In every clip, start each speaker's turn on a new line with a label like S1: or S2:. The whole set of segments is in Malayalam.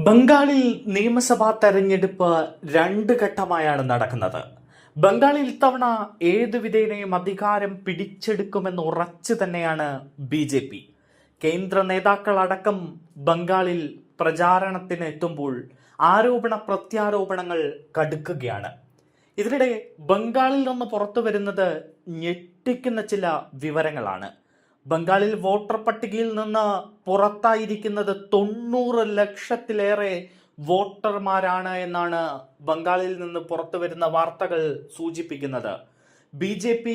S1: ബംഗാളിൽ നിയമസഭാ തെരഞ്ഞെടുപ്പ് രണ്ട് ഘട്ടമായാണ് നടക്കുന്നത്. ബംഗാളിൽ ഇത്തവണ ഏതു വിധേനയും അധികാരം പിടിച്ചെടുക്കുമെന്ന് ഉറച്ചു തന്നെയാണ് BJP. കേന്ദ്ര നേതാക്കളടക്കം ബംഗാളിൽ പ്രചാരണത്തിന് എത്തുമ്പോൾ ആരോപണ പ്രത്യാരോപണങ്ങൾ കടുക്കുകയാണ്. ഇതിനിടെ ബംഗാളിൽ നിന്ന് പുറത്തു വരുന്നത് ഞെട്ടിക്കുന്ന ചില വിവരങ്ങളാണ്. ബംഗാളിൽ വോട്ടർ പട്ടികയിൽ നിന്ന് പുറത്തായിരിക്കുന്നത് 90 ലക്ഷത്തിലേറെ വോട്ടർമാരാണ് എന്നാണ് ബംഗാളിൽ നിന്ന് പുറത്തു വരുന്ന വാർത്തകൾ സൂചിപ്പിക്കുന്നത്. BJP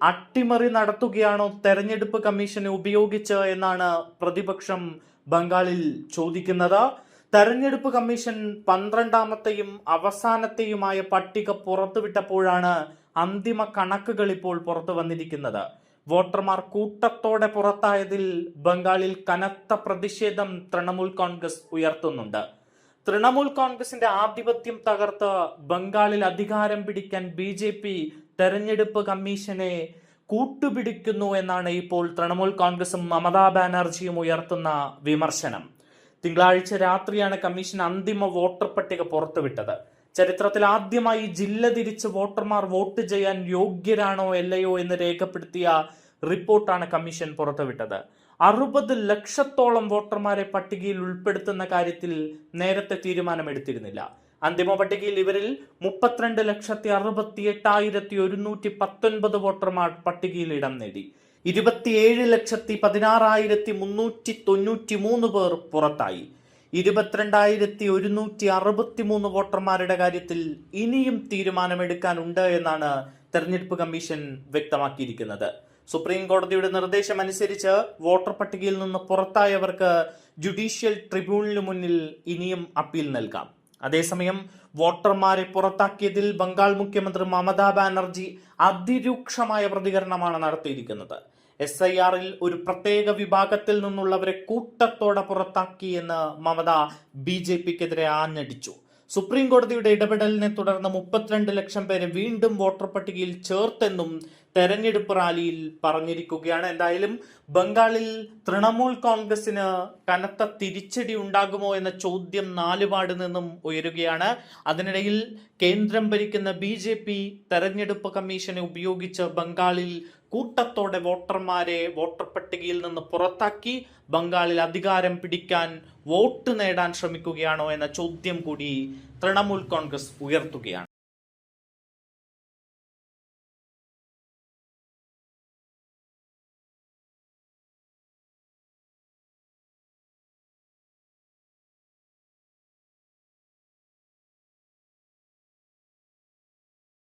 S1: അട്ടിമറി നടത്തുകയാണോ തെരഞ്ഞെടുപ്പ് കമ്മീഷനെ ഉപയോഗിച്ച് എന്നാണ് പ്രതിപക്ഷം ബംഗാളിൽ ചോദിക്കുന്നത്. തെരഞ്ഞെടുപ്പ് കമ്മീഷൻ 12ാമത്തെയും അവസാനത്തെയുമായ പട്ടിക പുറത്തുവിട്ടപ്പോഴാണ് അന്തിമ കണക്കുകൾ ഇപ്പോൾ പുറത്തു വന്നിരിക്കുന്നത്. വോട്ടർമാർ കൂട്ടത്തോടെ പുറത്തായതിൽ ബംഗാളിൽ കനത്ത പ്രതിഷേധം തൃണമൂൽ കോൺഗ്രസ് ഉയർത്തുന്നുണ്ട്. തൃണമൂൽ കോൺഗ്രസിന്റെ ആധിപത്യം തകർത്ത് ബംഗാളിൽ അധികാരം പിടിക്കാൻ BJP തെരഞ്ഞെടുപ്പ് കമ്മീഷനെ കൂട്ടുപിടിക്കുന്നു എന്നാണ് ഇപ്പോൾ തൃണമൂൽ കോൺഗ്രസും മമതാ ബാനർജിയും ഉയർത്തുന്ന വിമർശനം. തിങ്കളാഴ്ച രാത്രിയാണ് കമ്മീഷൻ അന്തിമ വോട്ടർ പട്ടിക പുറത്തുവിട്ടത്. ചരിത്രത്തിൽ ആദ്യമായി ജില്ല തിരിച്ച് വോട്ടർമാർ വോട്ട് ചെയ്യാൻ യോഗ്യരാണോ അല്ലയോ എന്ന് രേഖപ്പെടുത്തിയ റിപ്പോർട്ടാണ് കമ്മീഷൻ പുറത്തുവിട്ടത്. 60 ലക്ഷത്തോളം വോട്ടർമാരെ പട്ടികയിൽ ഉൾപ്പെടുത്തുന്ന കാര്യത്തിൽ നേരത്തെ തീരുമാനമെടുത്തിരുന്നില്ല. അന്തിമ പട്ടികയിൽ ഇവരിൽ 32,68,119 വോട്ടർമാർ പട്ടികയിൽ ഇടം നേടി. 27,16,393 പേർ പുറത്തായി. 22,163 വോട്ടർമാരുടെ കാര്യത്തിൽ ഇനിയും തീരുമാനമെടുക്കാനുണ്ട് എന്നാണ് തെരഞ്ഞെടുപ്പ് കമ്മീഷൻ വ്യക്തമാക്കിയിരിക്കുന്നത്. സുപ്രീം കോടതിയുടെ നിർദ്ദേശമനുസരിച്ച് വോട്ടർ പട്ടികയിൽ നിന്ന് പുറത്തായവർക്ക് ജുഡീഷ്യൽ ട്രിബ്യൂണലിന് മുന്നിൽ ഇനിയും അപ്പീൽ നൽകാം. അതേസമയം വോട്ടർമാരെ പുറത്താക്കിയതിൽ ബംഗാൾ മുഖ്യമന്ത്രി മമതാ ബാനർജി അതിരൂക്ഷമായ പ്രതികരണമാണ് നടത്തിയിരിക്കുന്നത്. SIRൽ ഒരു പ്രത്യേക വിഭാഗത്തിൽ നിന്നുള്ളവരെ കൂട്ടത്തോടെ പുറത്താക്കി എന്ന് മമത BJPക്കെതിരെ ആഞ്ഞടിച്ചു. സുപ്രീം കോടതിയുടെ ഇടപെടലിനെ തുടർന്ന് 32 ലക്ഷം പേരെ വീണ്ടും വോട്ടർ പട്ടികയിൽ ചേർത്തെന്നും തെരഞ്ഞെടുപ്പ് റാലിയിൽ പറഞ്ഞിരിക്കുകയാണ്. എന്തായാലും ബംഗാളിൽ തൃണമൂൽ കോൺഗ്രസിന് കനത്ത തിരിച്ചടി ഉണ്ടാകുമോ എന്ന ചോദ്യം നാലുപാട് നിന്നും ഉയരുകയാണ്. അതിനിടയിൽ കേന്ദ്രം ഭരിക്കുന്ന BJP തെരഞ്ഞെടുപ്പ് കമ്മീഷനെ ഉപയോഗിച്ച് ബംഗാളിൽ കൂട്ടത്തോടെ വോട്ടർമാരെ വോട്ടർ പട്ടികയിൽ നിന്ന് പുറത്താക്കി ബംഗാളിൽ അധികാരം പിടിക്കാൻ വോട്ട് നേടാൻ ശ്രമിക്കുകയാണോ എന്ന ചോദ്യം കൂടി തൃണമൂൽ കോൺഗ്രസ് ഉയർത്തുകയാണ്.